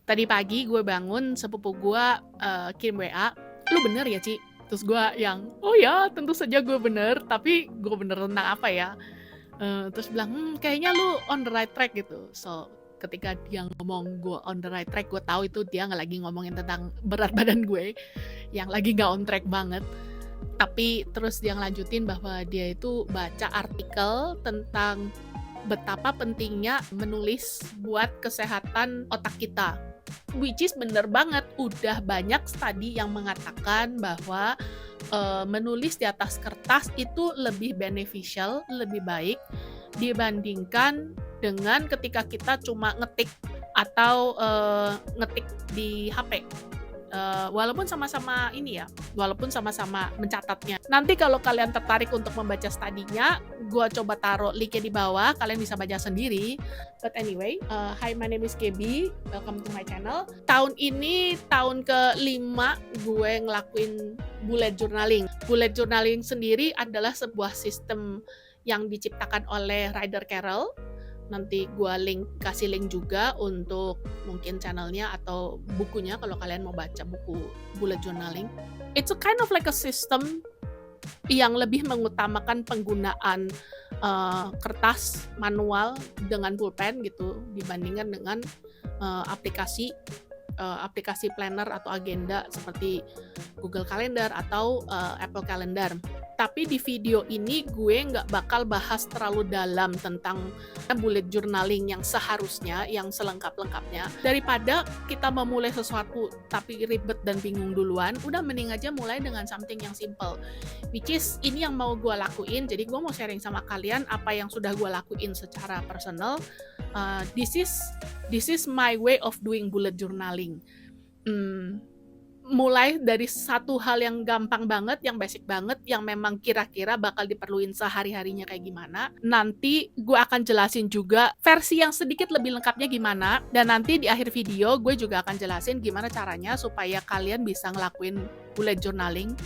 Tadi pagi gue bangun, sepupu gue kirim WA, "Lu bener ya, Ci?" Terus gue yang, "Oh ya, tentu saja gue bener, tapi gue bener tentang apa ya?" Terus bilang, kayaknya lu on the right track," gitu. So, ketika dia ngomong gue on the right track, gue tahu itu dia nggak lagi ngomongin tentang berat badan gue, yang lagi nggak on track banget. Tapi terus dia ngelanjutin bahwa dia itu baca artikel tentang betapa pentingnya menulis buat kesehatan otak kita. Which is bener banget, udah banyak studi yang mengatakan bahwa menulis di atas kertas itu lebih beneficial, lebih baik dibandingkan dengan ketika kita cuma ngetik atau ngetik di HP. Walaupun sama-sama mencatatnya. Nanti kalau kalian tertarik untuk membaca studinya, gue coba taruh linknya di bawah, kalian bisa baca sendiri. But anyway, hi, my name is KB, welcome to my channel. Tahun ini tahun ke-5 gue ngelakuin bullet journaling. Bullet journaling sendiri adalah sebuah sistem yang diciptakan oleh Ryder Carroll. Nanti gue kasih link juga untuk mungkin channelnya atau bukunya kalau kalian mau baca buku bullet journaling. It's a kind of like a system yang lebih mengutamakan penggunaan kertas manual dengan pulpen gitu dibandingkan dengan aplikasi planner atau agenda seperti Google Calendar atau Apple Calendar. Tapi di video ini gue nggak bakal bahas terlalu dalam tentang bullet journaling yang seharusnya, yang selengkap-lengkapnya. Daripada kita memulai sesuatu tapi ribet dan bingung duluan, udah mending aja mulai dengan something yang simple. Which is, ini yang mau gue lakuin, jadi gue mau sharing sama kalian apa yang sudah gue lakuin secara personal. This is my way of doing bullet journaling. Mulai dari satu hal yang gampang banget, yang basic banget, yang memang kira-kira bakal diperluin sehari-harinya kayak gimana. Nanti gue akan jelasin juga versi yang sedikit lebih lengkapnya gimana. Dan nanti di akhir video gue juga akan jelasin gimana caranya supaya kalian bisa ngelakuin bullet journaling,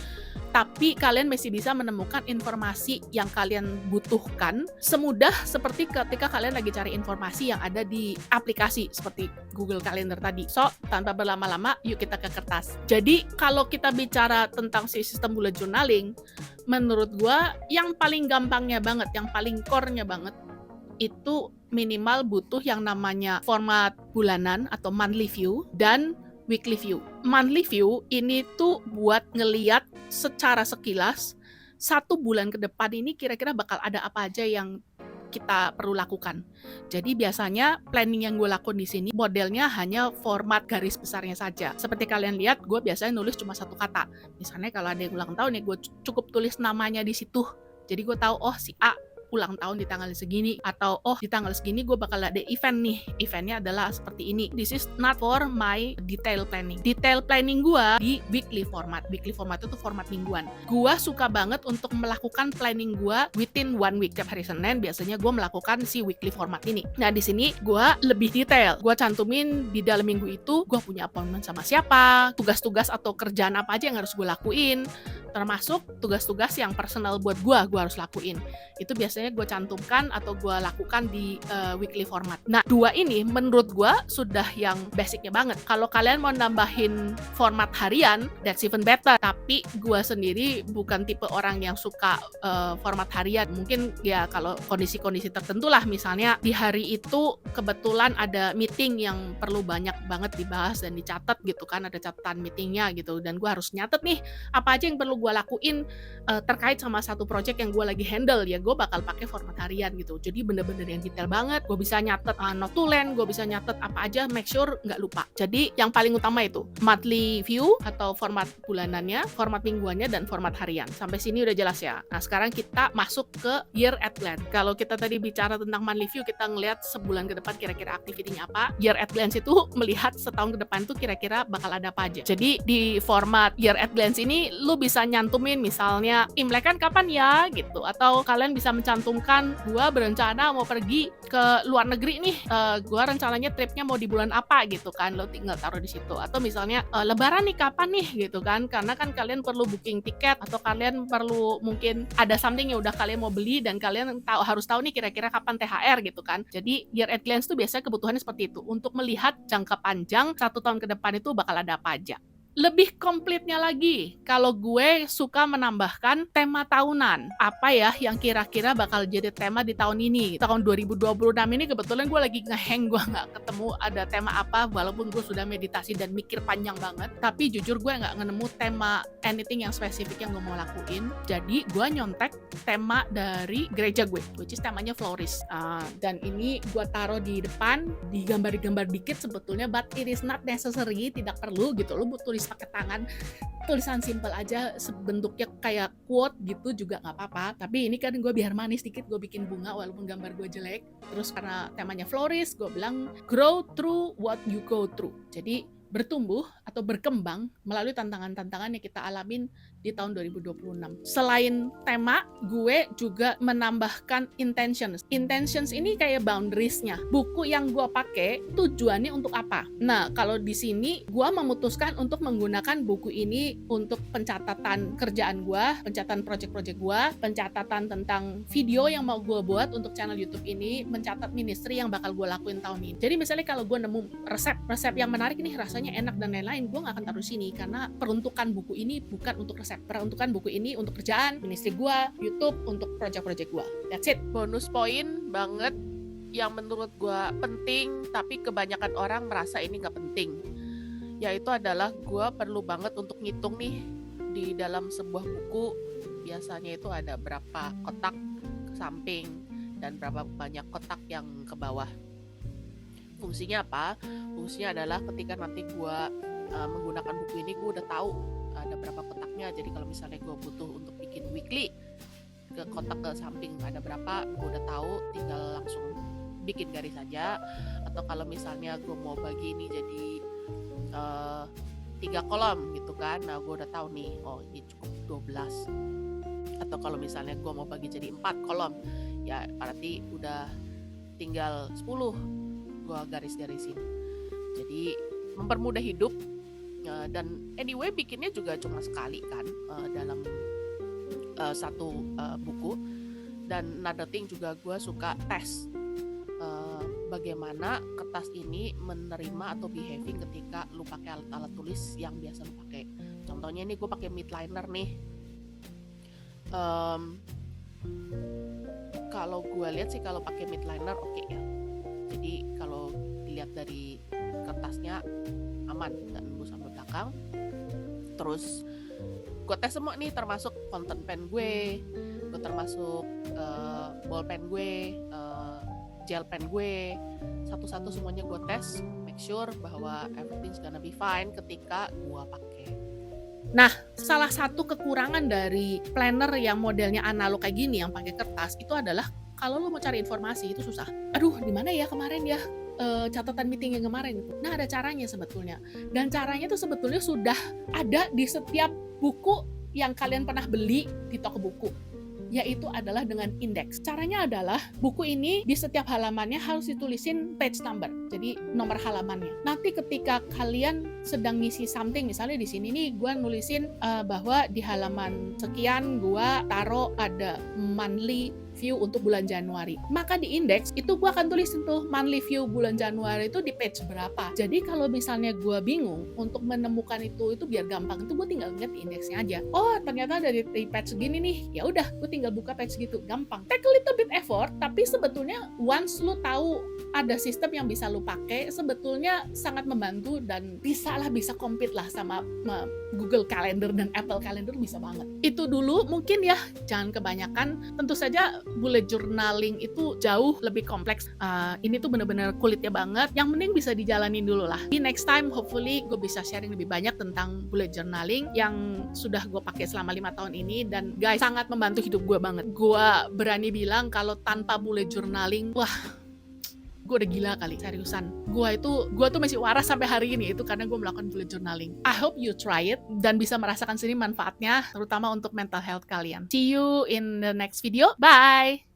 tapi kalian masih bisa menemukan informasi yang kalian butuhkan semudah seperti ketika kalian lagi cari informasi yang ada di aplikasi seperti Google Calendar tadi. So, tanpa berlama-lama, yuk kita ke kertas. Jadi, kalau kita bicara tentang sistem bullet journaling, menurut gua yang paling gampangnya banget, yang paling core-nya banget, itu minimal butuh yang namanya format bulanan atau monthly view dan weekly view. Monthly view ini tuh buat ngeliat secara sekilas 1 bulan ke depan ini kira-kira bakal ada apa aja yang kita perlu lakukan. Jadi biasanya planning yang gue lakukan di sini modelnya hanya format garis besarnya saja. Seperti kalian lihat, gue biasanya nulis cuma 1 kata. Misalnya kalau ada yang ulang tahun ya gue cukup tulis namanya di situ. Jadi gue tahu, oh si A ulang tahun di tanggal segini, atau oh di tanggal segini gue bakal ada event nih, eventnya adalah seperti ini. This is not for my detail planning. Detail planning gue di weekly format. Weekly format itu format mingguan. Gue suka banget untuk melakukan planning gue within 1 week. Tiap hari Senin biasanya gue melakukan si weekly format ini. Nah di sini gue lebih detail. Gue cantumin di dalam minggu itu gue punya appointment sama siapa, tugas-tugas atau kerjaan apa aja yang harus gue lakuin, termasuk tugas-tugas yang personal buat gue harus lakuin. Itu biasanya gue cantumkan atau gue lakukan di weekly format. Nah, 2 ini menurut gue sudah yang basicnya banget. Kalau kalian mau nambahin format harian, that's even better. Tapi gue sendiri bukan tipe orang yang suka format harian. Mungkin ya kalau kondisi-kondisi tertentu lah, misalnya di hari itu kebetulan ada meeting yang perlu banyak banget dibahas dan dicatat gitu kan, ada catatan meetingnya gitu, dan gue harus nyatet nih apa aja yang perlu gue lakuin terkait sama satu project yang gue lagi handle, ya gue bakal pakai format harian gitu. Jadi bener-bener yang detail banget, gue bisa nyatet notulen, gue bisa nyatet apa aja, make sure nggak lupa. Jadi yang paling utama itu monthly view atau format bulanannya, format mingguannya, dan format harian. Sampai sini udah jelas ya. Nah sekarang kita masuk ke year at glance. Kalau kita tadi bicara tentang monthly view, kita ngelihat sebulan ke depan kira-kira aktivitinya apa. Year at glance itu melihat setahun ke depan tuh kira-kira bakal ada apa aja. Jadi di format year at glance ini lu bisa nyantumin misalnya Imlek kan kapan ya gitu, atau kalian bisa mencantumkan gua berencana mau pergi ke luar negeri nih, gua rencananya tripnya mau di bulan apa gitu kan, lo tinggal taruh di situ. Atau misalnya lebaran nih kapan nih gitu kan, karena kan kalian perlu booking tiket atau kalian perlu mungkin ada something yang udah kalian mau beli dan kalian harus tahu nih kira-kira kapan THR gitu kan. Jadi year at glance tuh biasanya kebutuhannya seperti itu, untuk melihat jangka panjang 1 tahun ke depan itu bakal ada apa aja. Lebih komplitnya lagi, kalau gue suka menambahkan tema tahunan. Apa ya yang kira-kira bakal jadi tema di tahun ini? Tahun 2026 ini kebetulan gue lagi ngeheng, gue nggak ketemu ada tema apa, walaupun gue sudah meditasi dan mikir panjang banget. Tapi jujur gue nggak nemu tema anything yang spesifik yang gue mau lakuin. Jadi gue nyontek tema dari gereja gue, which is temanya Flourish. Dan ini gue taruh di depan, digambar-gambar dikit sebetulnya, but it is not necessary, tidak perlu gitu. Lo tulis pakai tangan, tulisan simple aja, bentuknya kayak quote gitu juga nggak apa-apa. Tapi ini kan gue biar manis dikit, gue bikin bunga walaupun gambar gue jelek. Terus karena temanya Flourish, gue bilang grow through what you go through. Jadi bertumbuh atau berkembang melalui tantangan-tantangan yang kita alamin di tahun 2026. Selain tema, gue juga menambahkan intentions. Intentions ini kayak boundaries-nya. Buku yang gue pakai tujuannya untuk apa? Nah, kalau di sini gue memutuskan untuk menggunakan buku ini untuk pencatatan kerjaan gue, pencatatan project-project gue, pencatatan tentang video yang mau gue buat untuk channel YouTube ini, mencatat ministry yang bakal gue lakuin tahun ini. Jadi misalnya kalau gue nemu resep yang menarik nih, rasanya enak dan lain-lain, gue gak akan taruh sini karena peruntukan buku ini bukan untuk resep. Peruntukan buku ini untuk kerjaan, ministry gue, YouTube, untuk project-project gue. That's it. Bonus poin banget yang menurut gue penting, tapi kebanyakan orang merasa ini gak penting. Yaitu adalah gue perlu banget untuk ngitung nih, di dalam sebuah buku, biasanya itu ada berapa kotak ke samping, dan berapa banyak kotak yang ke bawah. Fungsinya apa? Fungsinya adalah ketika nanti gue menggunakan buku ini, gue udah tahu ada berapa kotaknya. Jadi kalau misalnya gue butuh untuk bikin weekly, ke kotak ke samping ada berapa, gue udah tahu, tinggal langsung bikin garis saja. Atau kalau misalnya gue mau bagi ini jadi 3 kolom gitu kan, nah gue udah tahu nih, oh ini cukup 12. Atau kalau misalnya gue mau bagi jadi 4 kolom, ya berarti udah tinggal 10 gue garis-garisin. Jadi mempermudah hidup. Dan anyway bikinnya juga cuma sekali kan, dalam satu buku. Dan another thing juga gue suka tes bagaimana kertas ini menerima atau behaving ketika lu pakai alat-alat tulis yang biasa lu pakai. Contohnya ini gue pakai midliner nih. Kalau gue lihat sih kalau pakai midliner oke ya. Jadi kalau dilihat dari kertasnya aman, nggak nembus sampai belakang. Terus gue tes semua nih, termasuk fountain pen gue termasuk ballpen gue, gel pen gue, satu-satu semuanya gue tes, make sure bahwa everything's gonna be fine ketika gue pakai. Nah, salah satu kekurangan dari planner yang modelnya analog kayak gini yang pakai kertas itu adalah kalau lo mau cari informasi itu susah. Aduh, di mana ya kemarin ya catatan meeting yang kemarin itu. Nah, ada caranya sebetulnya. Dan caranya itu sebetulnya sudah ada di setiap buku yang kalian pernah beli di toko buku, yaitu adalah dengan indeks. Caranya adalah buku ini di setiap halamannya harus ditulisin page number, jadi nomor halamannya. Nanti ketika kalian sedang ngisi something, misalnya di sini nih gue nulisin bahwa di halaman sekian gue taruh ada monthly view untuk bulan Januari, maka di indeks itu gue akan tulisin tuh monthly view bulan Januari itu di page berapa. Jadi kalau misalnya gue bingung untuk menemukan itu biar gampang, itu gue tinggal lihat di indeksnya aja. Oh ternyata ada di page segini nih, ya udah gue tinggal buka page gitu, gampang. Take a little bit effort, tapi sebetulnya once lu tahu ada sistem yang bisa lu pakai, sebetulnya sangat membantu dan bisa compete lah sama Google Calendar dan Apple Calendar, bisa banget. Itu dulu mungkin ya, jangan kebanyakan. Tentu saja bullet journaling itu jauh lebih kompleks. Ini tuh bener-bener kulitnya banget. Yang penting bisa dijalanin dulu lah. Di next time hopefully gue bisa sharing lebih banyak tentang bullet journaling yang sudah gue pakai selama 5 tahun ini, dan guys sangat membantu hidup gue banget. Gue berani bilang kalau tanpa bullet journaling, wah Gue udah gila kali, seriusan. Gue tuh masih waras sampai hari ini, itu karena gue melakukan bullet journaling. I hope you try it dan bisa merasakan sendiri manfaatnya, terutama untuk mental health kalian. See you in the next video. Bye!